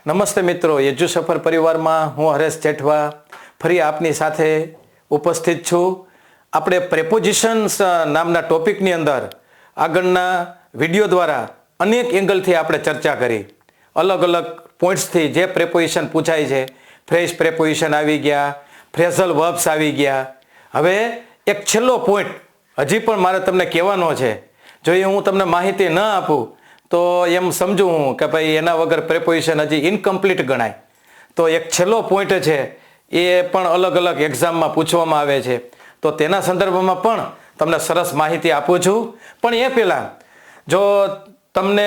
નમસ્તે મિત્રો, યજુ સફર પરિવારમાં હું હરેશ જેઠવા ફરી આપની સાથે ઉપસ્થિત છું. આપણે પ્રેપોઝિશન્સ નામના ટોપિકની અંદર આગળના વિડીયો દ્વારા અનેક એંગલથી આપણે ચર્ચા કરી. અલગ અલગ પોઈન્ટ્સથી જે પ્રેપોઝિશન પૂછાય છે, ફ્રેશ પ્રેપોઝિશન આવી ગયા, ફ્રેઝલ વર્બ્સ આવી ગયા. હવે એક છેલ્લો પોઈન્ટ હજી પણ મારે તમને કહેવાનો છે. જો એ હું તમને માહિતી ન આપું તો એમ સમજુ હું કે ભાઈ એના વગર પ્રેપોઝિશન હજી ઇનકમ્પ્લીટ ગણાય. તો એક છેલ્લો પોઈન્ટ છે, એ પણ અલગ અલગ એક્ઝામમાં પૂછવામાં આવે છે. તો તેના સંદર્ભમાં પણ તમને સરસ માહિતી આપું છું. પણ એ પહેલાં જો તમને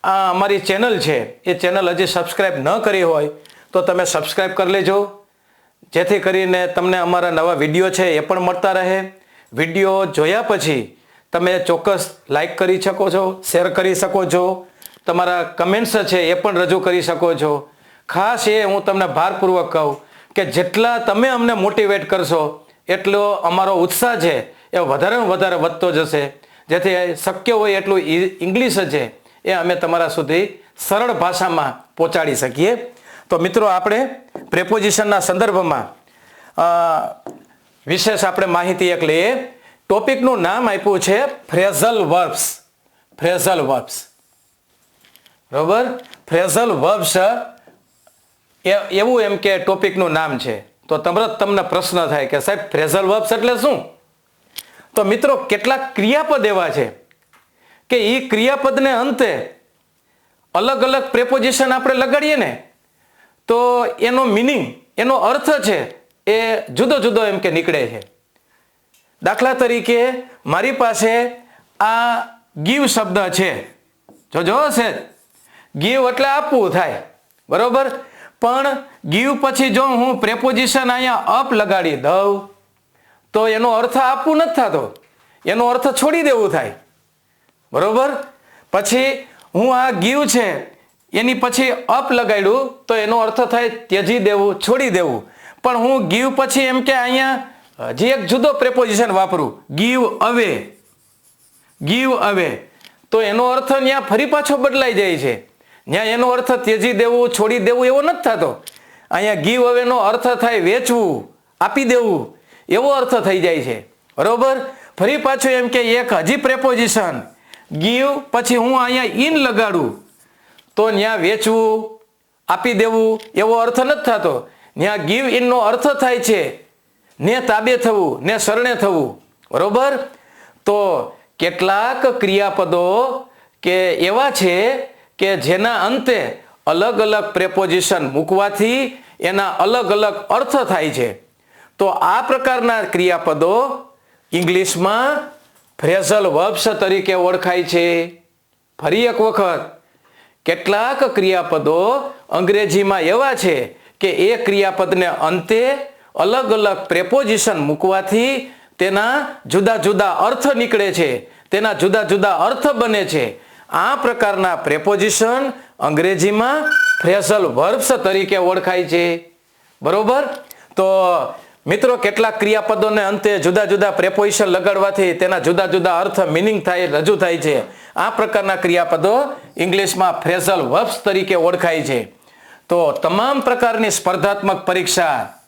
આ અમારી ચેનલ છે એ ચેનલ હજી સબસ્ક્રાઈબ ન કરી હોય તો તમે સબસ્ક્રાઈબ કરી લેજો, જેથી કરીને તમને અમારા નવા વિડીયો છે એ પણ મળતા રહે. વિડીયો જોયા પછી તમે ચોક્કસ લાઈક કરી શકો છો, શેર કરી શકો છો, તમારા કમેન્ટ્સ છે એ પણ રજૂ કરી શકો છો. ખાસ એ હું તમને ભારપૂર્વક કહું કે જેટલા તમે અમને મોટિવેટ કરશો એટલો અમારો ઉત્સાહ છે એ વધારે વધારે વધતો જશે, જેથી શક્ય હોય એટલું ઇંગ્લિશ છે એ અમે તમારા સુધી સરળ ભાષામાં પહોંચાડી શકીએ. તો મિત્રો, આપણે પ્રેપોઝિશનના સંદર્ભમાં વિશેષ આપણે માહિતી એક લઈએ. ટોપિકનું નામ આપ્યું છે ફ્રેઝલ વર્બ્સ. ફ્રેઝલ વર્બ્સ, બરોબર. ફ્રેઝલ વર્બ્સ એવું એમ કે ટોપિકનું નામ છે. તો તરત તમને પ્રશ્ન થાય કે સાહેબ ફ્રેઝલ વર્બ્સ એટલે શું? તો મિત્રો, કેટલાક ક્રિયાપદ એવા છે કે એ ક્રિયાપદને અંતે અલગ અલગ પ્રેપોઝિશન આપણે લગાડીએ ને તો એનો મિનિંગ, એનો અર્થ છે એ જુદો જુદો એમ કે નીકળે છે. દાખલા તરીકે મારી પાસે આ ગીવ શબ્દ છે, જોજો છે, ગીવ એટલે આપવું થાય, બરોબર. પણ ગીવ પછી જો હું પ્રેપોઝિશન અહીંયા અપ લગાડી દઉં તો એનો અર્થ આપવું નથી થતો, એનો અર્થ છોડી દેવું થાય, બરોબર. પછી હું આ ગીવ છે એની પછી અપ લગાડ્યું તો એનો અર્થ થાય ત્યજી દેવું, છોડી દેવું. પણ હું ગીવ પછી એમ કે અહીંયા હજી એક જુદો પ્રેપોઝિશન વાપરું, ગીવ અવે. ગીવ અવે તો એનો અર્થ ત્યાં ફરી પાછો બદલાઈ જાય છે. ત્યાં એનો અર્થ ત્યજી દેવું, છોડી દેવું એવો નથી થતો. અહીંયા ગીવ અવેનો અર્થ થાય વેચવું, આપી દેવું, એવો અર્થ થઈ જાય છે, બરોબર. ફરી પાછું એમ કે એક હજી પ્રેપોઝિશન ગીવ પછી હું અહીંયા ઇન લગાડું તો ત્યાં વેચવું, આપી દેવું એવો અર્થ નથી થતો. ત્યાં ગીવ ઇનનો અર્થ થાય છે ને તાબે થવું, ને શરણે થવું, બરોબર. તો કેટલાક ક્રિયાપદો કે એવા છે કે જેના અંતે અલગ અલગ પ્રેપોઝિશન મૂકવાથી એના અલગ અલગ અર્થ થાય છે. તો આ પ્રકારના ક્રિયાપદો ઇંગ્લિશમાં ફ્રેઝલ વર્બ્સ તરીકે ઓળખાય છે. ફરી એક વખત, કેટલાક ક્રિયાપદો અંગ્રેજીમાં એવા છે કે એ ક્રિયાપદને અંતે અલગ અલગ પ્રેપોઝિશન મૂકવાથી તેના જુદા જુદા અર્થ નીકળે છે, તેના જુદા જુદા અર્થ બને છે. આ પ્રકારના પ્રેપોઝિશન અંગ્રેજીમાં ફ્રેઝલ વર્બ્સ તરીકે ઓળખાય છે, બરોબર. તો મિત્રો, કેટલાક ક્રિયાપદોને અંતે જુદા જુદા પ્રેપોઝિશન લગાડવાથી તેના જુદા જુદા અર્થ, મિનિંગ થાય, રજૂ થાય છે. આ પ્રકારના ક્રિયાપદો ઇંગ્લિશમાં ફ્રેઝલ વર્બ્સ તરીકે ઓળખાય છે. તો તમામ પ્રકારની સ્પર્ધાત્મક પરીક્ષા,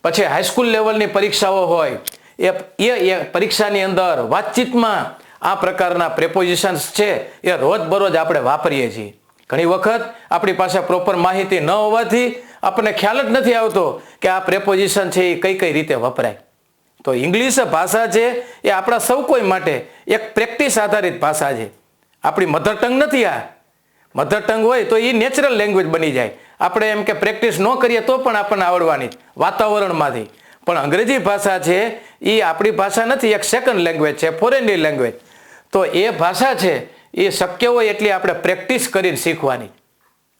પછી હાઈસ્કૂલ લેવલની પરીક્ષાઓ હોય એ પરીક્ષાની અંદર વાતચીતમાં આ પ્રકારના પ્રેપોઝિશન્સ છે એ રોજબરોજ આપણે વાપરીએ છીએ. ઘણી વખત આપણી પાસે પ્રોપર માહિતી ન હોવાથી આપણને ખ્યાલ જ નથી આવતો કે આ પ્રેપોઝિશન છે એ કઈ કઈ રીતે વપરાય. તો ઇંગ્લિશ ભાષા છે એ આપણા સૌ કોઈ માટે એક પ્રેક્ટિસ આધારિત ભાષા છે. આપણી મધર ટંગ નથી. આ મધર ટંગ હોય તો એ નેચરલ લેંગ્વેજ બની જાય. આપણે એમ કે પ્રેક્ટિસ ન કરીએ તો પણ આપણને આવડવાની વાતાવરણમાંથી. પણ અંગ્રેજી ભાષા છે એ આપણી ભાષા નથી, એક સેકન્ડ લેંગ્વેજ છે, ફોરેનની લેંગ્વેજ. તો એ ભાષા છે એ શક્ય હોય એટલી આપણે પ્રેક્ટિસ કરીને શીખવાની,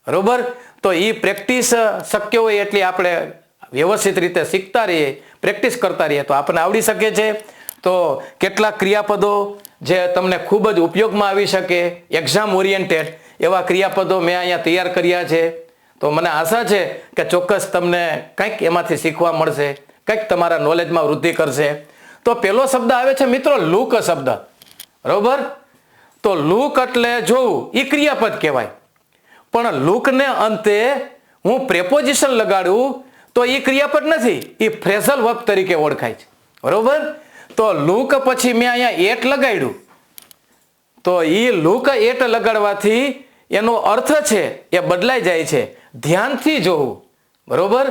બરોબર. તો એ પ્રેક્ટિસ શક્ય હોય એટલી આપણે વ્યવસ્થિત રીતે શીખતા રહીએ, પ્રેક્ટિસ કરતા રહીએ તો આપણને આવડી શકે છે. તો કેટલાક ક્રિયાપદો જે તમને ખૂબ જ ઉપયોગમાં આવી શકે, એક્ઝામ ઓરિએન્ટેડ એવા ક્રિયાપદો મેં અહીંયા તૈયાર કર્યા છે. તો મને આશા છે કે ચોક્કસ તમને કંઈક એમાંથી શીખવા મળશે, કંઈક તમારા નોલેજમાં વૃદ્ધિ કરશે. તો પહેલો શબ્દ આવે છે મિત્રો લુક શબ્દ, બરોબર. તો લુક એટલે જોવું, એ ક્રિયાપદ કહેવાય. પણ લુકને અંતે હું પ્રેપોઝિશન લગાડું તો એ ક્રિયાપદ નથી, એ ફ્રેઝલ વર્બ તરીકે ઓળખાય છે. બરોબર? તો લુક પછી મેં અહીંયા એટ લગાડ્યું, તો એ લુક એટ લગાડવાથી એનો અર્થ છે એ બદલાઈ જાય છે. ધ્યાનથી જોવું. બરોબર?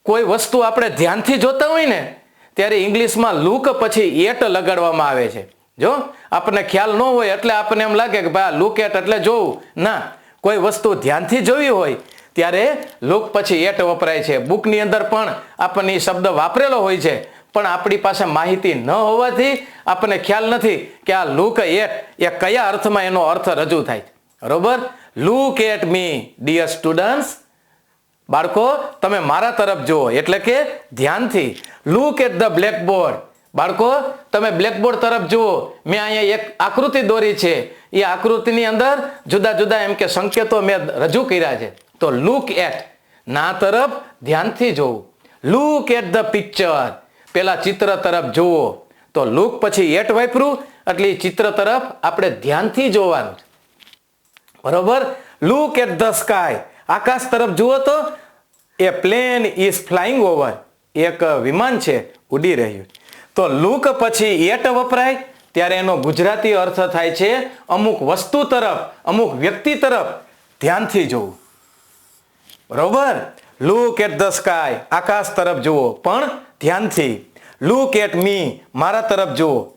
કોઈ વસ્તુ આપણે ધ્યાનથી જોતા હોય ને ત્યારે ઇંગ્લિશમાં લુક પછી એટ લગાડવામાં આવે છે. જો આપણને ખ્યાલ ન હોય એટલે આપણને એમ લાગે કે ભાઈ લુક એટ એટલે જોવું. ના, કોઈ વસ્તુ ધ્યાનથી જોવી હોય ત્યારે લુક પછી એટ વપરાય છે. બુકની અંદર પણ આપણને એ શબ્દ વાપરેલો હોય છે, પણ આપણી પાસે માહિતી ન હોવાથી આપણને ખ્યાલ નથી કે આ લુક એટ એ કયા અર્થમાં એનો અર્થ રજૂ થાય. બરોબર? Look at me dear students. બાળકો તમે મારા તરફ જુઓ, એટલે કે ધ્યાનથી. Look at the blackboard. બાળકો તમે બ્લેકબોર્ડ તરફ જુઓ. મેં અહીંયા એક આકૃતિ દોરી છે, એ આકૃતિની અંદર જુદા જુદા એમ કે સંકેતો મેં રજૂ કર્યા છે. તો લુક એટ, ના તરફ ધ્યાનથી જોવું. લુક એટ ધ પિક્ચર, પેલા ચિત્ર તરફ જુઓ. તો લુક પછી એટ વાપર્યું એટલે ચિત્ર તરફ આપણે ધ્યાનથી જોવાનું. બરોબર? લુક એટ ધ સ્કાય, આકાશ તરફ જુઓ. તો એ પ્લેન ઇઝ ફ્લાઇંગ ઓવર, એક વિમાન છે ઉડી રહ્યું. તો લુક પછી એટ વપરાય ત્યારે એનો ગુજરાતી અર્થ થાય છે અમુક વસ્તુ તરફ, અમુક વ્યક્તિ તરફ ધ્યાનથી જોવું. બરોબર? લુક એટ ધ સ્કાય, આકાશ તરફ જુઓ પણ ધ્યાનથી. લુક એટ મી, મારા તરફ જુઓ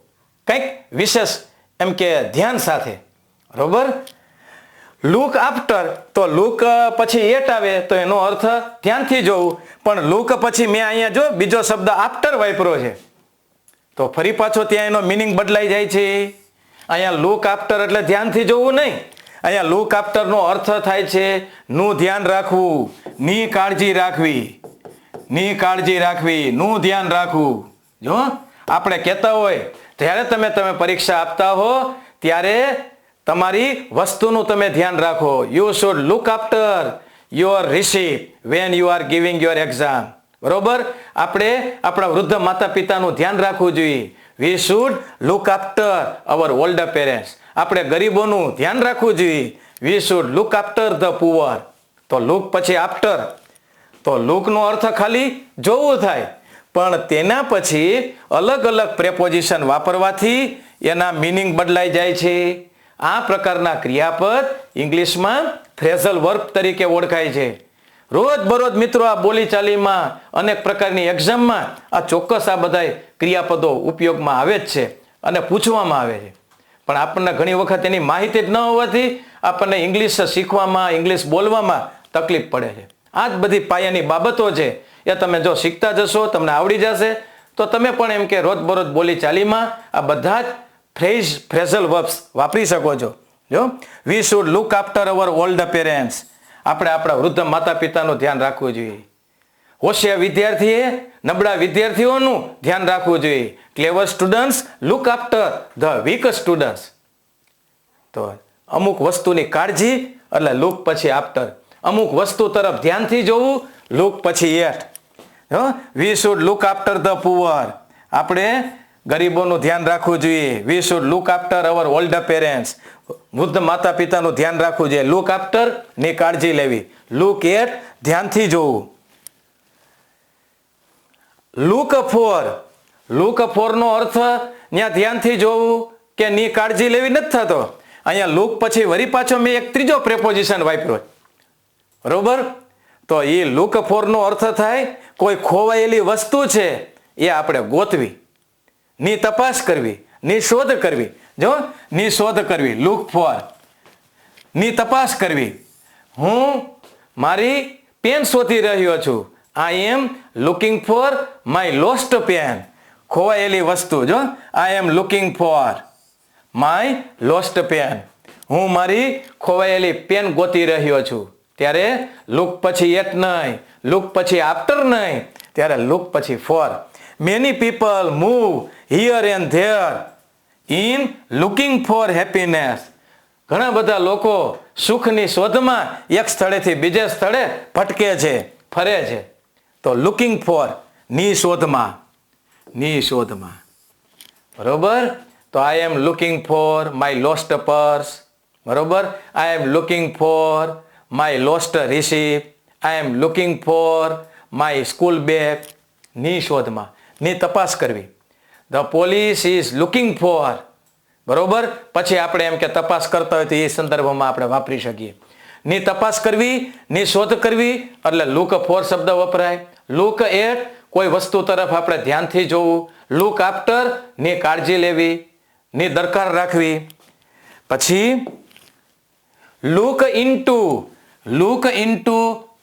કંઈક વિશેષ એમ કે ધ્યાન સાથે. બરોબર? લુક આફ્ટર, તો લુક પછી એટ આવે તો એનો અર્થ ધ્યાનથી જોવું, પણ લુક પછી મેં અહીંયા જો બીજો શબ્દ આફ્ટર વાપર્યો છે, તો ફરી પાછો ત્યાં એનો મિનિંગ બદલાઈ જાય છે. અહીંયા લુક આફ્ટર એટલે ધ્યાનથી જોવું નહીં, અહીંયા લુક આફ્ટરનો અર્થ થાય છે નું ધ્યાન રાખવું, ની કાળજી રાખવી, ની કાળજી રાખવી, નું ધ્યાન રાખવું. જો આપણે કહેતા હોય જ્યારે તમે પરીક્ષા આપતા હો ત્યારે તમારી વસ્તુનું તમે ધ્યાન રાખો. You should look after your receipt when you are giving your exam. બરોબર? આપણે આપણા વૃદ્ધ માતા પિતાનું ધ્યાન રાખવું જોઈએ. We should look after our older parents. આપણે ગરીબોનું ધ્યાન રાખવું જોઈએ. We should look after the poor. તો લુક પછી આફ્ટર, તો લુકનો અર્થ ખાલી જોવું થાય, પણ તેના પછી અલગ અલગ પ્રેપોઝિશન વાપરવાથી એના મિનિંગ બદલાઈ જાય છે. આ પ્રકારના ક્રિયાપદ ઇંગ્લિશમાં ફ્રેઝલ વર્બ તરીકે ઓળખાય છે. રોજબરોજ મિત્રો આ બોલીચાલીમાં અનેક પ્રકારની એક્ઝામમાં આ ચોક્કસ આ બધા ક્રિયાપદો ઉપયોગમાં આવે જ છે અને પૂછવામાં આવે છે. પણ આપણને ઘણી વખત એની માહિતી જ ન હોવાથી આપણને ઇંગ્લિશ શીખવામાં, ઇંગ્લિશ બોલવામાં તકલીફ પડે છે. આ જ બધી પાયાની બાબતો છે, એ તમે જો શીખતા જશો તમને આવડી જશે, તો તમે પણ એમ કે રોજબરોજ બોલીચાલીમાં આ બધા જ ફ્રેઝલ વર્બ્સ વાપરી શકો છો. જો we should look after our old parents, આપણે આપણા વૃદ્ધ માતા પિતાનું ધ્યાન રાખવું જોઈએ. હોશિયાર વિદ્યાર્થીએ નબળા વિદ્યાર્થીઓનું ધ્યાન રાખવું જોઈએ. Clever students look after the weak students. તો અમુક વસ્તુની કાળજી એટલે લુક પછી આફ્ટર. અમુક વસ્તુ તરફ ધ્યાનથી જોવું, લુક પછી at. We should look after the poor, આપણે ગરીબોનું ધ્યાન રાખવું જોઈએ. We should look after our older parents, વૃદ્ધ માતા પિતાનું ધ્યાન રાખવું જોઈએ. લુક આફ્ટર ની કાળજી લેવી, લુક એટ ધ્યાનથી જોવું. લુક ફોર, લુક ફોર નો અર્થ ત્યાં ધ્યાનથી જોવું કે ની કાળજી લેવી નથી થતો. અહીંયા લુક પછી વળી પાછો મેં એક ત્રીજો પ્રેપોઝિશન વાપર્યો. બરોબર? તો એ લુક ફોર નો અર્થ થાય કોઈ ખોવાયેલી વસ્તુ છે એ આપણે ગોતવી, ની તપાસ કરવી, ની શોધ કરવી. જો ની શોધ કરવી, લુક ફોર, ની તપાસ કરવી. હું મારી પેન શોધી રહ્યો છું. I am looking for my lost pen. ખોવાયેલી વસ્તુ. જો I am looking for my lost pen. હું મારી ખોવાયેલી પેન ગોતી રહ્યો છું. ત્યારે લુક પછી એટ નહીં, લુક પછી આફ્ટર નહીં, ત્યારે લુક પછી for. Many people move here and there in looking for happiness. ઘણા બધા લોકો સુખની શોધમાં એક સ્થળેથી બીજે સ્થળે ભટકે છે, ફરે છે. તો લુકિંગ ફોર ની શોધમાં, ની શોધમાં. બરોબર? તો I am looking for my lost purse. બરોબર? I am looking for my lost receipt, I am looking for my school bag. ની શોધમાં, ની તપાસ કરવી. The police is looking for, બરોબર. પછી આપણે એમ કે તપાસ કરતા હોય તો એ સંદર્ભમાં આપણે વાપરી શકીએ. ની તપાસ કરવી, ની શોધ કરવી એટલે લુક ફોર શબ્દ વપરાય. લુક એટ, કોઈ વસ્તુ તરફ આપણે ધ્યાનથી જોવું. લુક આફ્ટર, ની કાળજી લેવી, ની દરકાર રાખવી. પછી લુક ઇનટુ, લુક ઇનટુ,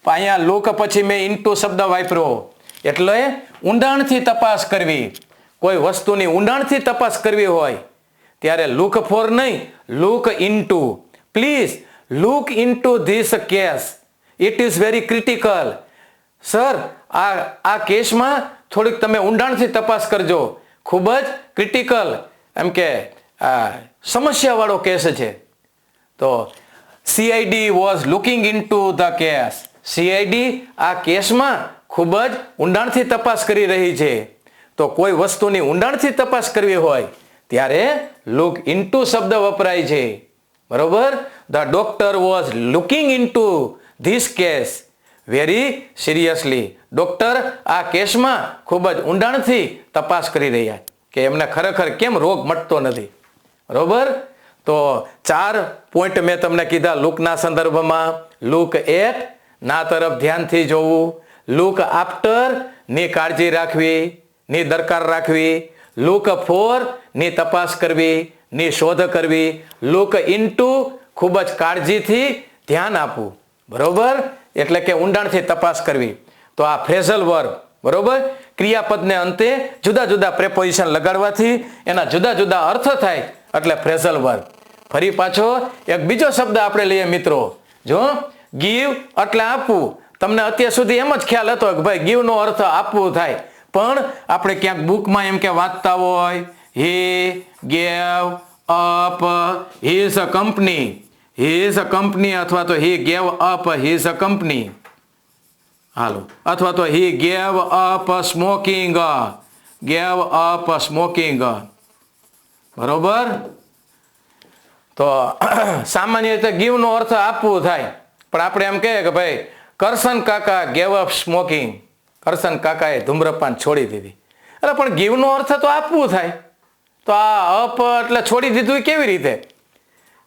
અહીંયા લુક પછી મેં ઇનટુ શબ્દ વાપર્યો એટલે ઊંડાણથી તપાસ કરવી. કોઈ વસ્તુની ઊંડાણથી તપાસ કરવી હોય ત્યારે લુક ફોર નહીં, look into. Please look into this case, it is very critical. Sir, આ કેસમાં થોડીક તમે ઊંડાણથી તપાસ કરજો, ખૂબ જ ક્રિટિકલ, એમ કે સમસ્યાવાળો કેસ છે. તો CID was looking into the case. CID આ કેસમાં ખૂબ જ ઊંડાણથી તપાસ કરી રહી છે. તો કોઈ વસ્તુની ઊંડાણથી તપાસ કરવી હોય ત્યારે લુક ઇનટુ શબ્દ વપરાય છે, બરોબર. The doctor was looking into this case very seriously. Doctor આ કેસમાં ખૂબ જ ઊંડાણથી તપાસ કરી રહ્યા કે એમને ખરેખર કેમ રોગ મટતો નથી, બરોબર. તો 4 પોઈન્ટ મેં તમને કીધા લુકના સંદર્ભમાં. લુક એટ, ના તરફ ધ્યાનથી જોવું. લુક આફ્ટર, ની કાળજી રાખવી, ની દરકાર રાખવી. લુક ફોર, ની તપાસ કરવી, ની શોધ કરવી. લુક ઇનટુ, ખૂબ જ કાળજીથી ધ્યાન આપવું, બરોબર. એટલે કે ઊંડાણથી તપાસ કરવી. તો આ ફ્રેઝલ વર્બ, બરોબર. ક્રિયાપદને અંતે જુદા જુદા પ્રેપોઝિશન લગાડવાથી એના જુદા જુદા અર્થ થાય એટલે ફ્રેઝલ વર્બ. ફરી પાછો એક બીજો શબ્દ આપણે લઈએ મિત્રો. જો ગીવ એટલે આપવું. તમને અત્યાર સુધી એમ જ ખ્યાલ હતો કે ભાઈ ગીવ નો અર્થ આપવું થાય, પણ આપણે ક્યાંક બુકમાં એમ કે વાંચતા હોય he gave up his a company, his a company, અથવા તો he gave up his a company, હાલો, અથવા તો he gave up smoking, gave up smoking, બરોબર. તો સામાન્ય રીતે ગીવ નો અર્થ આપવું થાય, પણ આપણે એમ કહીએ કે ભાઈ કરશન કાકા ગેવ અપ સ્મોકિંગ, કરશન કાકાએ ધૂમ્રપાન છોડી દીધી. એટલે પણ ગીવ નો અર્થ તો આપવું થાય, તો આ અપ એટલે છોડી દીધું કેવી રીતે?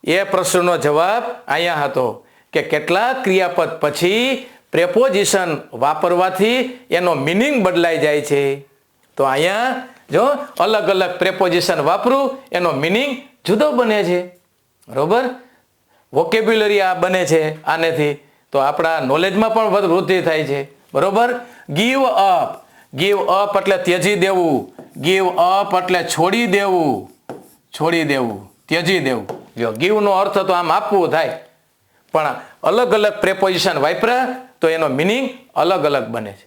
એ પ્રશ્નનો જવાબ અહીંયા હતો કે કેટલાક ક્રિયાપદ પછી પ્રેપોઝિશન વાપરવાથી એનો મિનિંગ બદલાઈ જાય છે. તો અહીંયા જો અલગ અલગ પ્રેપોઝિશન વાપરું એનો મિનિંગ જુદો બને છે, બરોબર. વોકેબ્યુલરી આ બને છે આનેથી, તો આપણા નોલેજમાં પણ વૃદ્ધિ થાય છે, બરોબર. ગીવ અપ, ગીવ અપ એટલે ત્યજી દેવું. ગીવ અપ એટલે છોડી દેવું, છોડી દેવું, ત્યજી દેવું. જો ગીવ નો અર્થ તો આમ આપવું થાય, પણ અલગ અલગ પ્રેપોઝિશન વાપરા તો એનો મિનિંગ અલગ અલગ બને છે.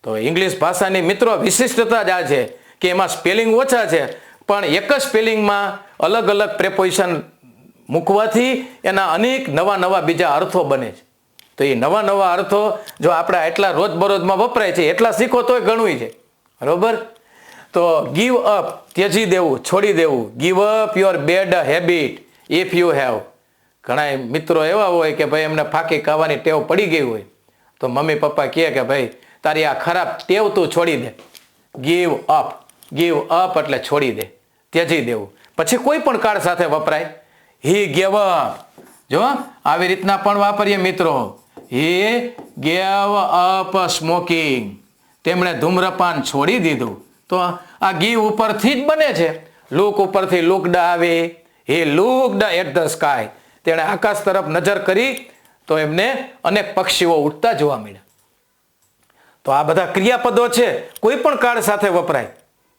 તો ઇંગ્લિશ ભાષાની મિત્રો વિશિષ્ટતા જ આ છે કે એમાં સ્પેલિંગ ઓછા છે, પણ એક જ સ્પેલિંગમાં અલગ અલગ પ્રેપોઝિશન મૂકવાથી એના અનેક નવા નવા બીજા અર્થો બને છે. તો એ નવા નવા અર્થો જો આપણા એટલા રોજબરોજમાં વપરાય છે એટલા શીખો તોય ઘણું છે, બરોબર. તો ગીવ અપ ત્યજી દેવું, છોડી દેવું. Give up your bad habit if you have. ઘણા મિત્રો એવા હોય કે ભાઈ એમને ફાંકી ખાવાની ટેવ પડી ગઈ હોય, તો મમ્મી પપ્પા કહે કે ભાઈ તારી આ ખરાબ ટેવ તું છોડી દે. ગીવ અપ, ગીવ અપ એટલે છોડી દે, ત્યજી દેવું. પછી કોઈ પણ કાળ સાથે વપરાય. હી ગેવ અપ, જો આવી રીતના પણ વાપરીએ મિત્રો. હી ગેવ અપ સ્મોકિંગ, તેમણે ધૂમ્રપાન છોડી દીધું. તો આ ગીવ ઉપરથી જ બને છે. લુક ઉપરથી લુકડ આવે. He looked at the sky, તેણે આકાશ તરફ નજર કરી તો એમને અનેક પક્ષીઓ ઉડતા જોવા મળ્યા. તો આ બધા ક્રિયાપદો છે, કોઈ પણ કાળ સાથે વપરાય,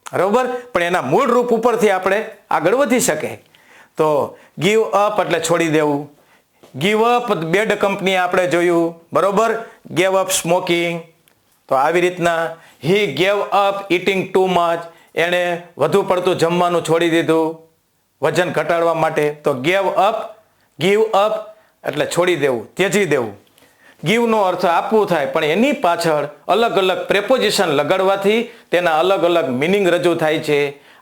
બરોબર, પણ એના મૂળ રૂપ ઉપરથી આપણે આગળ વધી શકે. તો ગીવ અપ એટલે છોડી દેવું. ગીવ અપ બેડ કંપની આપણે જોયું, બરોબર. Gave up smoking. તો આવી રીતના હી gave up eating too much, એણે વધુ પડતું જમવાનું છોડી દીધું વજન ઘટાડવા માટે. તો ગેવ અપ, ગીવ અપ એટલે છોડી દેવું, ત્યજી દેવું. ગીવનો અર્થ આપવું થાય, પણ એની પાછળ અલગ અલગ પ્રેપોઝિશન લગાડવાથી તેના અલગ અલગ મિનિંગ રજૂ થાય છે.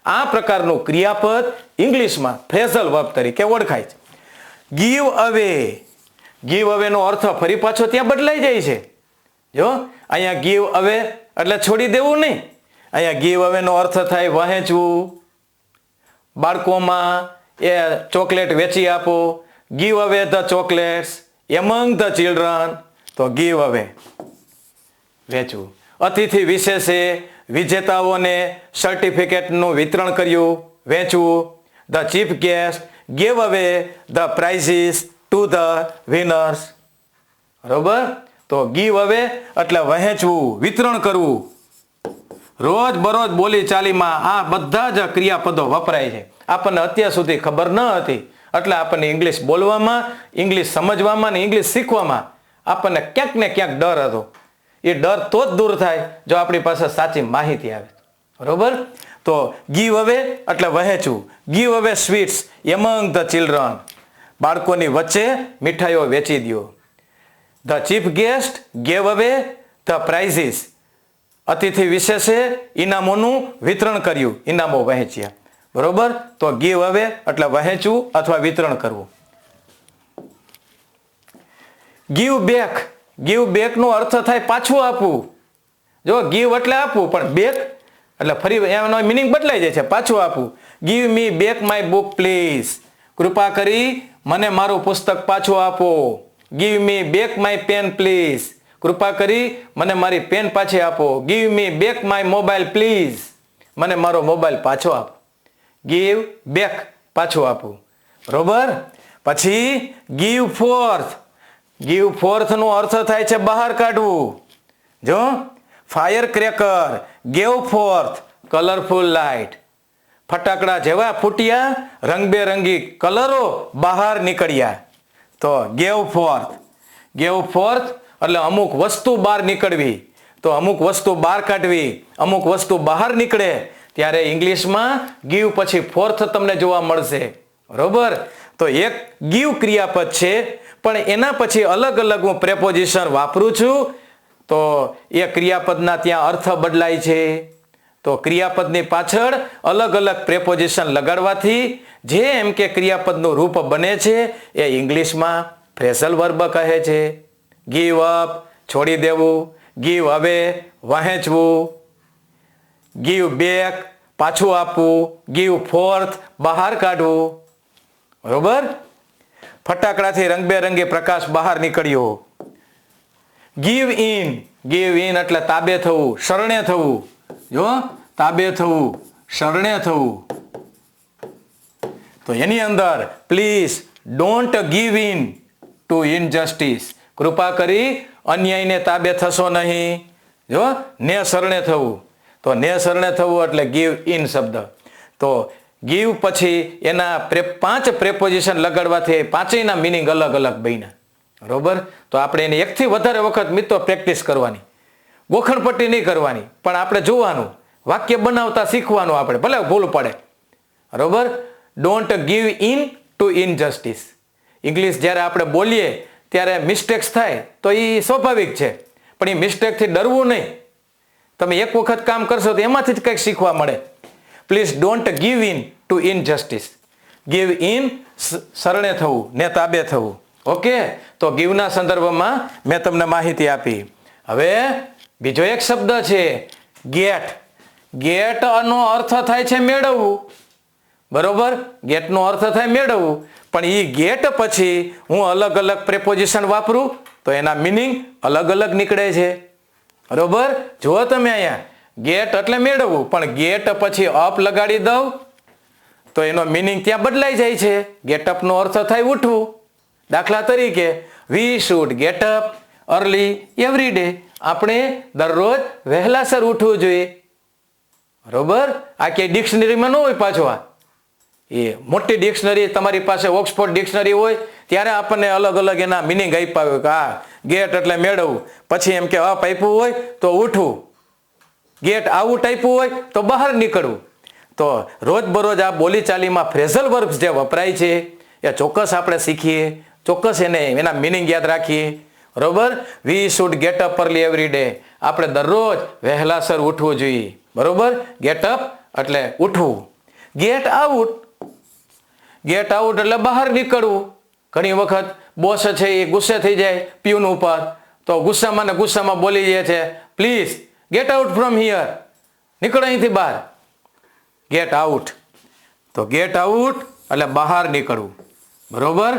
આ પ્રકારનું ક્રિયાપદ ઇંગ્લિશમાં ફ્રેઝલ વર્બ તરીકે ઓળખાય છે. ગીવ અવે, ગીવ અવેનો અર્થ ફરી પાછો ત્યાં બદલાઈ જાય છે. જો અહીંયા ગીવ અવે એટલે છોડી દેવું નહીં. અહીંયા ગીવ અવેનો અર્થ થાય વહેંચવું, બાળકોમાં એ ચોકલેટ વેચી આપો, give away the chocolates among the children, તો ગીવ અવે વેચવું. અતિથિ વિશેષે વિજેતાઓને સર્ટિફિકેટનું વિતરણ કર્યું, વેચવું. The chief guest gave away the prizes to the winners. બરોબર, તો ગીવ અવે એટલે વહેંચવું, વિતરણ કરવું. રોજ બરોજ બોલી ચાલીમાં આ બધા જ ક્રિયાપદો વપરાય છે. આપણને અત્યાર સુધી ખબર ન હતી એટલે આપણને ઇંગ્લિશ બોલવામાં, ઇંગ્લિશ સમજવામાં ને ઇંગ્લિશ શીખવામાં આપણને ક્યાંક ને ક્યાંક ડર હતો. એ ડર તો જ દૂર થાય જો આપણી પાસે સાચી માહિતી આવે. બરોબર, તો ગીવ અવે એટલે વહેંચવું. ગીવ અવે સ્વીટ્સ એમંગ ધ ચિલ્ડ્રન, બાળકોની વચ્ચે મીઠાઈઓ વેચી દો. The chief guest gave away the prices, અતિથિ વિશેષે ઇનામોનું વિતરણ કર્યું, ઇનામો વહેંચ્યા. બરોબર, તો ગીવ અવે એટલે વહેંચવું અથવા વિતરણ કરવું. ગીવ બેક, ગીવ બેક નો અર્થ થાય પાછું આપવું. જો ગીવ એટલે આપવું, પણ બેક એટલે ફરી એનો મિનિંગ બદલાઈ જાય છે, પાછું આપવું. Give me back my book please, કૃપા કરી મને મારું પુસ્તક પાછું આપો. Give me back my pen please, કૃપા કરી મને મારી પેન પાછી આપો. Give me back my mobile please, મને મારો મોબાઈલ પાછો આપો. ગીવ બેક પાછું આપવું. બરોબર, પછી ગીવ ફોર્થ. ગીવ ફોર્થ નો અર્થ થાય છે બહાર કાઢવું. જો fire cracker gave fourth colourful light, ફટાકડા જેવા ફૂટ્યા, રંગબેરંગી કલરો બહાર નીકળ્યા. તો ગેવ ફોર્થ. ગેવ ફોર્થ એટલે અમુક વસ્તુ બહાર નીકળવી. તો અમુક વસ્તુ બહાર કાઢવી, અમુક વસ્તુ બહાર નીકળે ત્યારે ઇંગ્લિશમાં ગીવ પછી ફોર્થ તમને જોવા મળશે. બરોબર, તો એક ગીવ ક્રિયાપદ છે પણ એના પછી અલગ અલગ હું પ્રેપોઝિશન વાપરું છું તો એ ક્રિયાપદના ત્યાં અર્થ બદલાય છે. તો ક્રિયાપદની પાછળ અલગ અલગ પ્રેપોઝિશન લગાડવાથી જે એમ કે ક્રિયાપદનું રૂપ બને છે એ ઇંગ્લિશમાં ફ્રેઝલ વર્બ કહે છે. ગીવ અપ છોડી દેવું, ગીવ અવે વહેંચવું, ગીવ બેક પાછું આપવું, ગીવ ફોર્થ બહાર કાઢવું. બરોબર, ફટાકડાથી રંગબેરંગી પ્રકાશ બહાર નીકળ્યો. ગીવ ઇન, ગીવ ઇન એટલે તાબે થવું, શરણે થવું. જો તાબે થવું, શરણે થવું. તો એની અંદર please don't give in to injustice, કૃપા કરી અન્યાયને તાબે થશો નહીં. જો ને શરણે થવું, તો ને શરણે થવું એટલે ગીવ ઇન શબ્દ. તો ગીવ પછી એના 5 પ્રેપોઝિશન લગાડવાથી પાંચેયના મિનિંગ અલગ અલગ બન્યા. બરોબર, તો આપણે એને એકથી વધારે વખત મિત્રો પ્રેક્ટિસ કરવાની, ગોખણપટ્ટી નહીં કરવાની, પણ આપણે જોવાનું, વાક્ય બનાવતા શીખવાનું. આપણે ભલે ભૂલ પડે. બરોબર, don't give in to injustice. English જ્યારે આપણે બોલીએ ત્યારે મિસ્ટેક્સ થાય તો એ સ્વાભાવિક છે, પણ એ મિસ્ટેકથી ડરવું નહીં. તમે એક વખત કામ કરશો તો એમાંથી જ કંઈક શીખવા મળે. Please don't give in to injustice. Give in શરણે થવું, ને તાબે થવું. ઓકે, તો ગીવના સંદર્ભમાં મેં તમને માહિતી આપી. હવે બીજો એક શબ્દ છે ગેટ. ગેટ નો અર્થ થાય છે મેળવવું. બરોબર, ગેટ નો અર્થ થાય મેળવવું, પણ એ ગેટ પછી હું અલગ અલગ પ્રેપોઝિશન વાપરું તો એના મિનિંગ અલગ અલગ નીકળે છે. બરોબર, જુઓ તમે અહીંયા ગેટ એટલે મેળવવું, પણ ગેટ પછી અપ લગાડી દઉં તો એનો મિનિંગ ત્યાં બદલાઈ જાય છે. ગેટ અપ નો અર્થ થાય ઉઠવું. દાખલા તરીકે we should get up early every day, આપણે દરરોજ વહેલાસર ઉઠવું જોઈએ. બરોબર, આ કે ડિક્શનરીમાં ન હોય પાછો. આ એ મોટી ડિક્શનરી તમારી પાસે ઓક્સફોર્ડ ડિક્શનરી હોય ત્યારે આપણને અલગ અલગ એના મિનિંગ આપ્યા હોય કે આ ગેટ એટલે મેળવવું, પછી એમ કે અપ આપ્યું હોય તો ઉઠવું, ગેટ આઉટ આપ્યું હોય તો બહાર નીકળવું. તો રોજબરોજ આ બોલીચાલીમાં ફ્રેઝલ વર્બ્સ જે વપરાય છે એ ચોક્કસ આપણે શીખીએ, ચોક્કસ એના મિનિંગ યાદ રાખીએ. બરોબર, we should get up early every day, આપણે દરરોજ વહેલાસર ઉઠવું જોઈએ. બરોબર, ગેટ અપ એટલે ઉઠવું. ગેટ આઉટ, ગેટ આઉટ એટલે બહાર નીકળવું. ઘણી વખત બોસ છે એ ગુસ્સે થઈ જાય પ્યુન ઉપર, તો ગુસ્સામાં ને ગુસ્સામાં બોલી જાય છે, please gate out from here, નીકળો અહીંથી બહાર, ગેટ આઉટ. તો ગેટ આઉટ એટલે બહાર નીકળવું, બરોબર.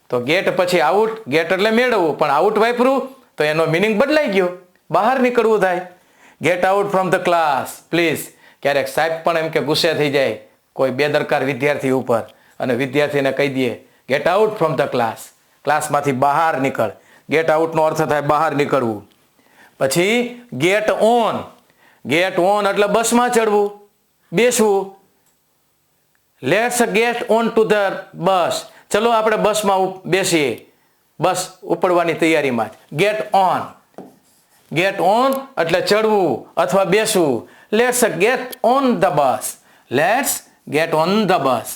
તો ગેટ પછી આઉટ, ગેટ એટલે મેળવવું, પણ આઉટ વાપરું તો એનો મિનિંગ બદલાઈ ગયો, બહાર નીકળવું થાય. Gate out from the class please. ક્યારેક સાહેબ પણ એમ કે ગુસ્સે થઈ જાય કોઈ બેદરકાર વિદ્યાર્થી ઉપર અને વિદ્યાર્થીને કહી દે get out from the class, ક્લાસમાંથી બહાર નીકળ. ગેટ આઉટનો અર્થ થાય બહાર નીકળવું. પછી ગેટ ઓન, ગેટ ઓન એટલે બસમાં ચડવું, બેસવું. Let's gate on to the bus, ચલો આપણે બસમાં બેસીએ, બસ ઉપડવાની તૈયારીમાં જ. ગેટ ઓન, ગેટ ઓન એટલે ચડવું અથવા બેસવું. Let's gate on the bus, let's gate on the bus,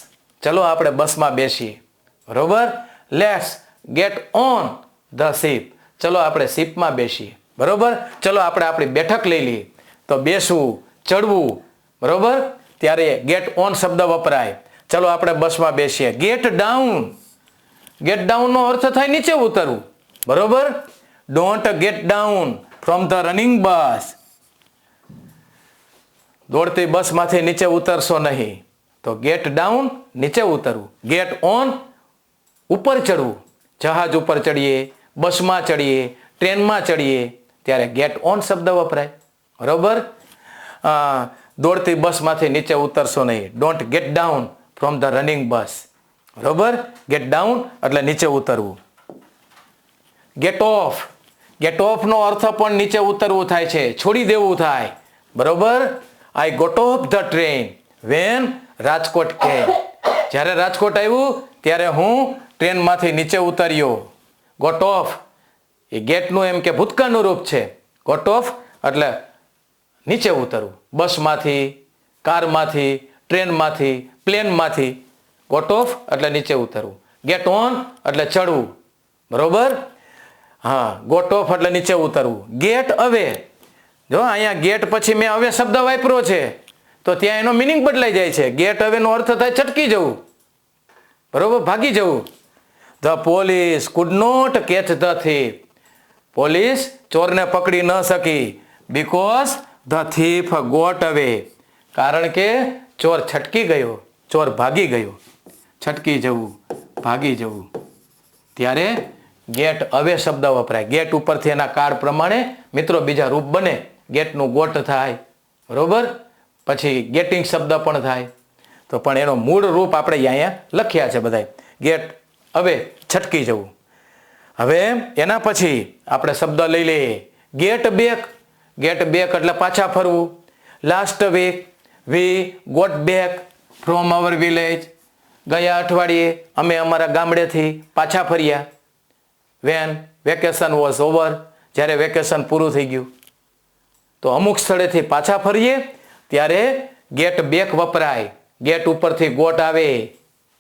ચલો આપણે બસમાં બેસીએ, બરોબર. Let's gate on the ship, ચલો આપણે શિપમાં બેસીએ, બરોબર. ચલો આપણે આપણી બેઠક લઈ લઈએ. તો બેસવું, ચડવું, બરોબર, ત્યારે ગેટ ઓન શબ્દ વપરાય. ચલો આપણે બસમાં બેસીએ. ગેટ ડાઉન, ગેટ ડાઉનનો અર્થ થાય નીચે ઉતરવું, બરોબર. Don't get down from the running bus, દોડતી બસમાંથી નીચે ઉતરશો નહીં. તો ગેટ ડાઉન નીચે ઉતરવું. ગેટ ઓન ઉપર ચડવું, જહાજ ઉપર ચડીએ, બસમાં ચડીએ, ટ્રેનમાં ચડીએ ત્યારે ગેટ ઓન શબ્દ વપરાય, બરોબર. દોડતી બસમાંથી નીચે ઉતરશો નહીં. Don't get down from the running bus, બરોબર. ગેટ ડાઉન એટલે નીચે ઉતરવું. ગેટ ઓફ, ગેટ ઓફનો અર્થ પણ નીચે ઉતરવું થાય છે, છોડી દેવું થાય, બરોબર. I got off the train when Rajkot came, જ્યારે રાજકોટ આવ્યું ત્યારે હું ટ્રેનમાંથી નીચે ઉતર્યો. ગોટ ઓફ એ ગેટનું એમ કે ભૂતકાળનું રૂપ છે. ગોટ ઓફ એટલે નીચે ઉતરવું, બસમાંથી, કારમાંથી, ટ્રેનમાંથી, પ્લેનમાંથી. ગોટ ઓફ એટલે નીચે ઉતરવું. ગેટ ઓન એટલે ચડવું, બરોબર. હા, ગોટ ઓફ એટલે નીચે ઉતરવું. ગેટ અવે, જો અહીંયા ગેટ પછી મેં હવે શબ્દ વાપર્યો છે તો ત્યાં એનો મિનિંગ બદલાઈ જાય છે. ગેટ અવેનો અર્થ થાય છટકી જવું, બરોબર, ભાગી જવું. The police could not catch the thief, police ચોરને પકડી ન શકી. બીકોઝ ધ થીફ ગોટ અવે, કારણ કે ચોર છટકી ગયો, ચોર ભાગી ગયો. છટકી જવું, ભાગી જવું, ત્યારે ગેટ અવે શબ્દ વપરાય. ગેટ ઉપરથી એના કાળ પ્રમાણે મિત્રો બીજા રૂપ બને. ગેટનું ગોટ થાય, બરોબર. પછી ગેટિંગ શબ્દ પણ થાય. તો પણ એનો મૂળ રૂપ આપણે અહીંયા લખ્યા છે બધા. ગેટ અવે છટકી જવું. હવે એના પછી આપણે શબ્દ લઈ લઈએ. ગેટ બેક, ગેટ બેક એટલે પાછા ફરવું. Last week we got back from our village, ગયા અઠવાડિયે અમે અમારા ગામડેથી પાછા ફર્યા. વેન વેકેશન વોઝ ઓવર, જ્યારે વેકેશન પૂરું થઈ ગયું. તો અમુક સ્થળેથી પાછા ફરીએ ત્યારે ગેટ બેક વપરાય. ગેટ ઉપરથી ગોટ આવે,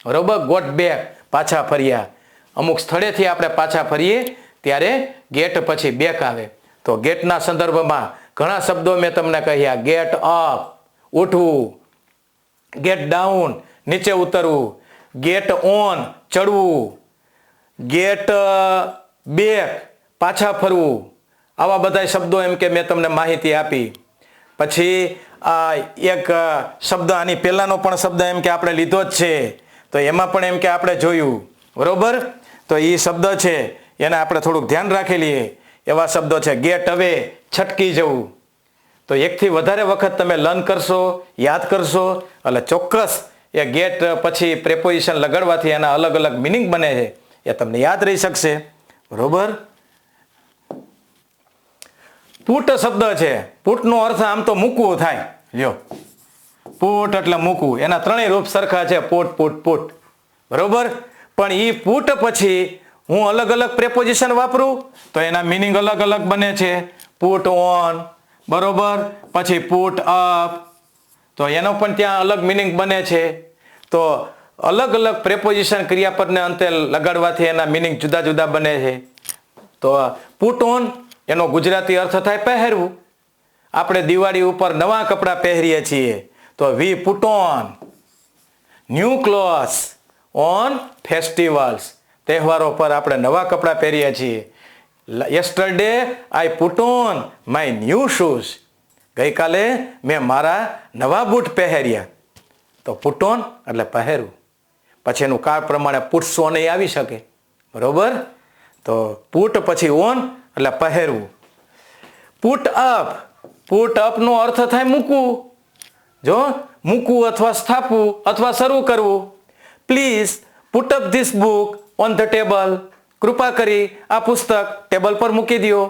બરોબર. ગોટ બેક પાછા ફર્યા. અમુક સ્થળેથી આપણે પાછા ફરીએ ત્યારે ગેટ પછી બેક આવે. તો ગેટના સંદર્ભમાં ઘણા શબ્દો મેં તમને કહ્યા. ગેટ અપ ઉઠવું, ગેટ ડાઉન નીચે ઉતરવું, ગેટ ઓન ચડવું, ગેટ બેક પાછા ફરવું. આવા બધા શબ્દો એમ કે મેં તમને માહિતી આપી. પછી એક શબ્દ આની પહેલાનો પણ શબ્દ એમ કે આપણે લીધો જ છે, તો એમાં પણ એમ કે આપણે જોયું, બરોબર. તો એ શબ્દ છે એને આપણે થોડુંક ધ્યાન રાખી લઈએ. એવા શબ્દો છે ગેટ અવે છટકી જવું. તો એકથી વધારે વખત તમે લર્ન કરશો, યાદ કરશો એટલે ચોક્કસ એ ગેટ પછી પ્રેપોઝિશન લગાડવાથી એના અલગ અલગ મિનિંગ બને છે એ તમને યાદ રહી શકશે, બરોબર. પુટ શબ્દ છે. પુટનો અર્થ આમ તો મૂકવું થાય. લ્યો, પુટ એટલે મૂકવું. એના ત્રણેય રૂપ સરખા છે, પુટ પુટ પુટ, બરોબર. પણ એ પુટ પછી હું અલગ અલગ પ્રેપોઝિશન વાપરું તો એના મિનિંગ અલગ અલગ બને છે. પુટ ઓન, બરોબર. પછી પુટ અપ, તો એનો પણ ત્યાં અલગ મિનિંગ બને છે. તો અલગ અલગ પ્રેપોઝિશન ક્રિયાપદને અંતે લગાડવાથી એના મિનિંગ જુદા જુદા બને છે. તો પુટ ઓન એનો ગુજરાતી અર્થ થાય પહેરવું. આપણે દિવાળી ઉપર નવા કપડાં પહેરીએ છીએ તો we put on new clothes on festivals. તહેવારો પર આપણે નવા કપડાં પહેરીએ છીએ. Yesterday I put on my new shoes. ગઈકાલે મેં મારા નવા બૂટ પહેર્યા. તો પુટ ઓન એટલે પહેરવું. પછી એનું કાળ પ્રમાણે પુટ્સ ઓન એ આવી શકે. બરોબર? તો પુટ પછી ઓન એટલે પહેરવું. પુટ અપનો અર્થ થાય મૂકવું. જો મૂકવું અથવા સ્થાપવું અથવા શરૂ કરવું. Please put up this book on the table. કૃપા કરી આ પુસ્તક ટેબલ પર મૂકી દો.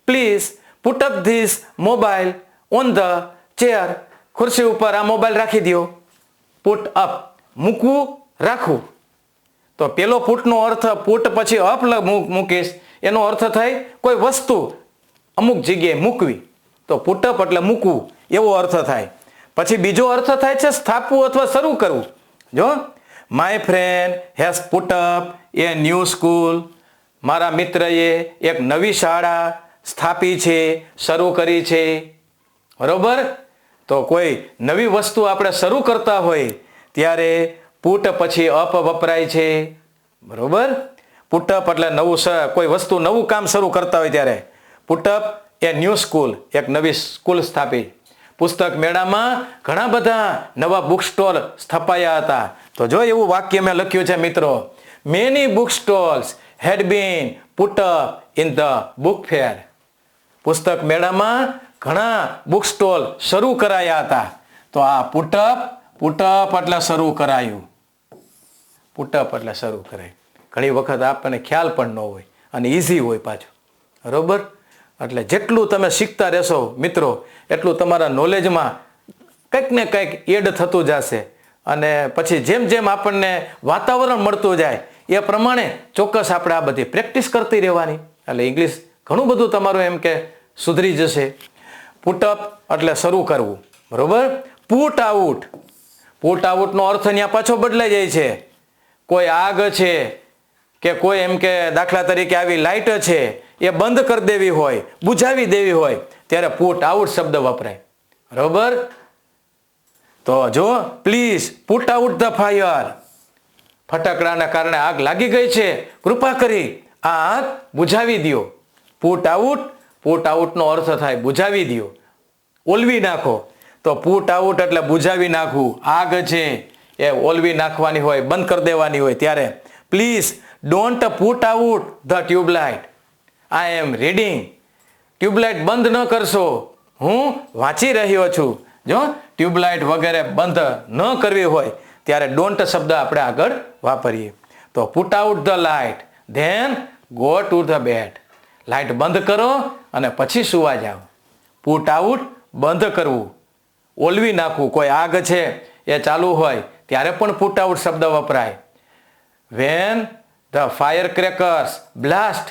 Please put up this mobile on the chair. ખુરશી ઉપર આ મોબાઈલ રાખી દો. પુટ અપ મૂકવું, રાખવું. તો પેલો પુટનો અર્થ પુટ પછી અપ મૂકીશ એનો અર્થ થાય કોઈ વસ્તુ અમુક જગ્યાએ મૂકવી. તો પુટ અપ એટલે મૂકવું એવો અર્થ થાય. પછી બીજો અર્થ થાય છે સ્થાપવું અથવા શરૂ કરવું. જો my friend has put up A new school. મારા મિત્રએ એક નવી શાળા સ્થાપી છે, શરૂ કરી છે. બરોબર? તો કોઈ નવી વસ્તુ આપણે શરૂ કરતા હોય ત્યારે પુટ પછી અપ વપરાય છે. બરોબર? પુટ અપ એટલે નવું કોઈ વસ્તુ નવું કામ શરૂ કરતા હોય ત્યારે પુટ અપ એ ન્યૂ સ્કૂલ, એક નવી સ્કૂલ સ્થાપી. પુસ્તક મેળામાં ઘણા બધા નવા બુક સ્ટોલ સ્થપાયા હતા. તો જો એવું વાક્ય મેં લખ્યું છે મિત્રો, many book stalls had been put up in the book fair. પુસ્તક મેળામાં ઘણા બુક સ્ટોલ શરૂ કરાયા હતા. તો આ પુટ અપ એટલે શરૂ કરાયું. પુટ અપ એટલે શરૂ કરાયું. ઘણી વખત આપણને ખ્યાલ પણ ન હોય અને ઇઝી હોય પાછું. બરોબર? એટલે જેટલું તમે શીખતા રહેશો મિત્રો એટલું તમારા નોલેજમાં કંઈક ને કંઈક એડ થતું જશે. અને પછી જેમ જેમ આપણને વાતાવરણ મળતું જાય એ પ્રમાણે ચોક્કસ આપણે આ બધી પ્રેક્ટિસ કરતી રહેવાની. એટલે ઇંગ્લિશ ઘણું બધું તમારું એમ કે સુધરી જશે. પુટ અપ એટલે શરૂ કરવું. બરોબર? પુટ આઉટનો અર્થ ત્યાં પાછો બદલાઈ જાય છે. કોઈ આગ છે કે કોઈ એમ કે દાખલા તરીકે આવી લાઇટ છે એ બંધ કરી દેવી હોય, બુઝાવી દેવી હોય ત્યારે પુટ આઉટ શબ્દ વપરાય. બરોબર? તો જો please put out the fire. ફટાકડાના કારણે આગ લાગી ગઈ છે, કૃપા કરી આ આગ બુઝાવી દો. પુટ આઉટનો અર્થ થાય બુઝાવી દો, ઓલવી નાખો. તો પુટ આઉટ એટલે બુઝાવી નાખવું. આગ છે એ ઓલવી નાખવાની હોય, બંધ કરી દેવાની હોય ત્યારે please don't put out the tube light. I am reading. Tube light બંધ ન કરશો, હું વાંચી રહ્યો છું. જો ટ્યુબલાઇટ વગેરે બંધ ન કરવી હોય ત્યારે ડોન્ટ શબ્દ આપણે આગળ વાપરીએ. તો put out the light then go to the bed. Light બંધ કરો અને પછી સુવા જાઓ. પુટ આઉટ બંધ કરવું, ઓલવી નાખવું. કોઈ આગ છે એ ચાલુ હોય ત્યારે પણ પુટ આઉટ શબ્દ વપરાય. When the fire crackers blast.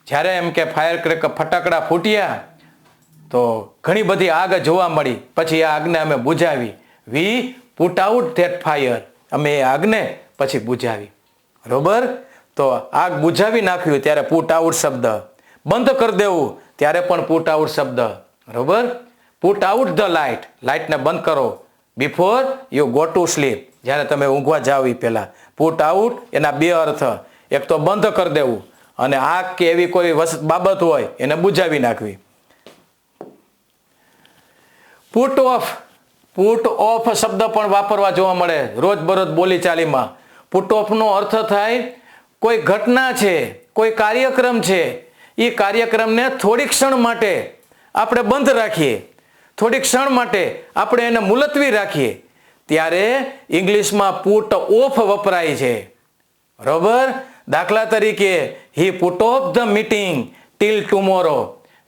જ્યારે એમ કે ફાયર ક્રેકર ફટાકડા ફૂટ્યા તો ઘણી બધી આગ જોવા મળી, પછી આ આગને અમે બુઝાવી. વી પુટ આઉટ ધેટ ફાયર. અમે એ આગને પછી બુઝાવી. બરોબર? તો આગ બુઝાવી નાખ્યું ત્યારે પુટ આઉટ શબ્દ. બંધ કરી દેવું ત્યારે પણ પુટ આઉટ શબ્દ. બરોબર? Put out the light. લાઇટને બંધ કરો before you go to sleep. જ્યારે તમે ઊંઘવા જાઓ એ પહેલાં. પુટ આઉટ એના બે અર્થ. એક તો બંધ કરી દેવું અને આગ કે એવી કોઈ બાબત હોય એને બુઝાવી નાખવી. પુટ ઓફ શબ્દ પણ વાપરવા જોવા મળે રોજબરોજ બોલીચાલીમાં. પુટ ઓફનો અર્થ થાય કોઈ ઘટના છે, કોઈ કાર્યક્રમ છે, એ કાર્યક્રમને થોડી ક્ષણ માટે આપણે બંધ રાખીએ, થોડી ક્ષણ માટે આપણે એને મુલતવી રાખીએ ત્યારે ઇંગ્લિશમાં પુટ ઓફ વપરાય છે. બરોબર? દાખલા તરીકે he put off the meeting till tomorrow.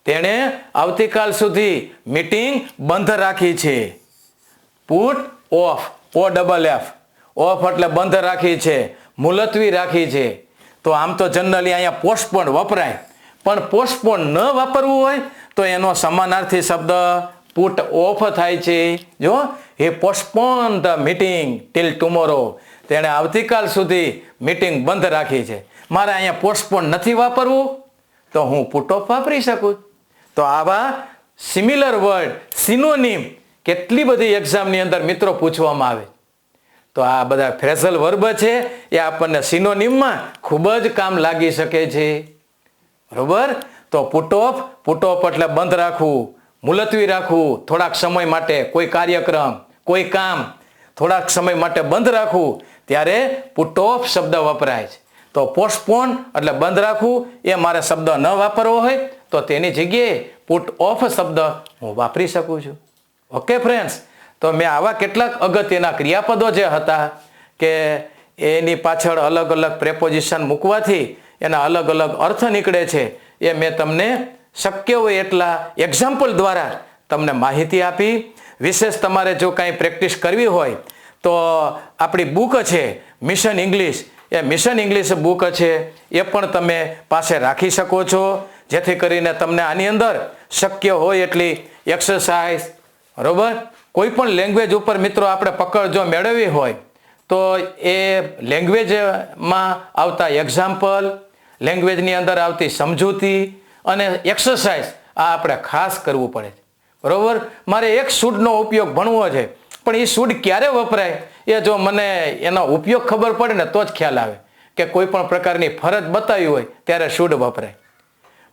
તેણે આવતીકાલ સુધી મીટિંગ બંધ રાખી છે. Put of, OFF. ઓફ એટલે બંધ રાખી છે, મુલતવી રાખી છે. તો આમ તો જનરલી અહીંયા પોસ્ટપોન વપરાય, પણ પોસ્ટપોન ન વાપરવું હોય તો એનો સમાનાર્થી શબ્દ પુટ ઓફ થાય છે. જો he postpone the meeting till tomorrow. તેણે આવતીકાલ સુધી મીટિંગ બંધ રાખી છે. મારે અહીંયા પોસ્ટપોન નથી વાપરવું તો હું પુટ ઓફ વાપરી શકું. તો આવા સિમિલર વર્ડ, સિનોનિમ કેટલી બધી એક્ઝામની અંદર મિત્રો પૂછવામાં આવે. તો આ બધા ફ્રેઝલ વર્બ છે એ આપણને સિનોનિમમાં ખૂબ જ કામ લાગી શકે છે. બરોબર. તો પુટ ઓફ એટલે બંધ રાખવું, મુલતવી રાખવું, થોડાક સમય માટે કોઈ કાર્યક્રમ, કોઈ કામ થોડાક સમય માટે બંધ રાખવું, ત્યારે પુટ ઓફ શબ્દ વપરાય છે. તો પોસ્ટપોન એટલે બંધ રાખવું, એ મારે શબ્દ ન વાપરવો હોય તો તેની જગ્યાએ પુટ ઓફ શબ્દ હું વાપરી શકું છું. ઓકે ફ્રેન્ડ્સ, તો મેં આવા કેટલાક અગત્યના ક્રિયાપદો જે હતા કે એની પાછળ અલગ અલગ પ્રેપોઝિશન મૂકવાથી એના અલગ અલગ અર્થ નીકળે છે, એ મેં તમને શક્ય હોય એટલા એક્ઝામ્પલ દ્વારા તમને માહિતી આપી. વિશેષ તમારે જો કાંઈ પ્રેક્ટિસ કરવી હોય તો આપણી બુક છે મિશન ઇંગ્લિશ, એ મિશન ઇંગ્લિશ બુક છે એ પણ તમે પાસે રાખી શકો છો, જેથી કરીને તમને આની અંદર શક્ય હોય એટલી એક્સરસાઇઝ, બરોબર, કોઈ પણ લેંગ્વેજ ઉપર મિત્રો આપણે પકડ જો મેળવવી હોય તો એ લેંગ્વેજમાં આવતા એક્ઝામ્પલ, લેંગ્વેજની અંદર આવતી સમજૂતી અને એક્સરસાઇઝ આ આપણે ખાસ કરવું પડે છે. બરોબર. મારે એક સૂડનો ઉપયોગ ભણવો છે, પણ એ સૂડ ક્યારે વપરાય એ જો મને એનો ઉપયોગ ખબર પડે ને તો જ ખ્યાલ આવે કે કોઈ પણ પ્રકારની ફરજ બતાવી હોય ત્યારે સૂડ વપરાય.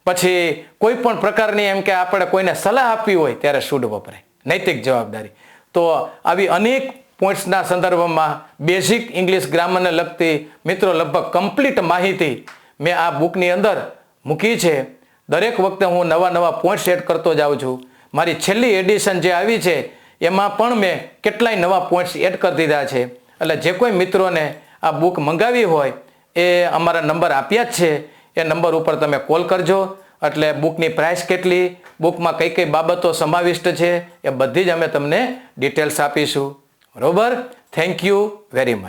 પછી કોઈ પણ પ્રકારની એમ કે આપણે કોઈને સલાહ આપવી હોય ત્યારે સૂડ વપરાય, નૈતિક જવાબદારી. તો આવી અનેક પોઈન્ટ્સના સંદર્ભમાં બેઝિક ઇંગ્લિશ ગ્રામરને લગતી મિત્રો લગભગ કમ્પ્લીટ માહિતી મેં આ બુકની અંદર મૂકી છે. દરેક વખતે હું નવા પોઈન્ટ્સ એડ કરતો જાઉં છું. મારી છેલ્લી એડિશન જે આવી છે એમાં પણ મેં કેટલાય નવા પોઈન્ટ્સ એડ કરી દીધા છે. એટલે જે કોઈ મિત્રોને આ બુક મંગાવી હોય એ અમારા નંબર આપ્યા જ છે, એ નંબર ઉપર તમે કોલ કરજો. એટલે બુકની પ્રાઇસ કેટલી, બુકમાં કઈ કઈ બાબતો સમાવિષ્ટ છે એ બધી જ અમે તમને ડિટેલ્સ આપીશું. બરોબર. Thank you very much.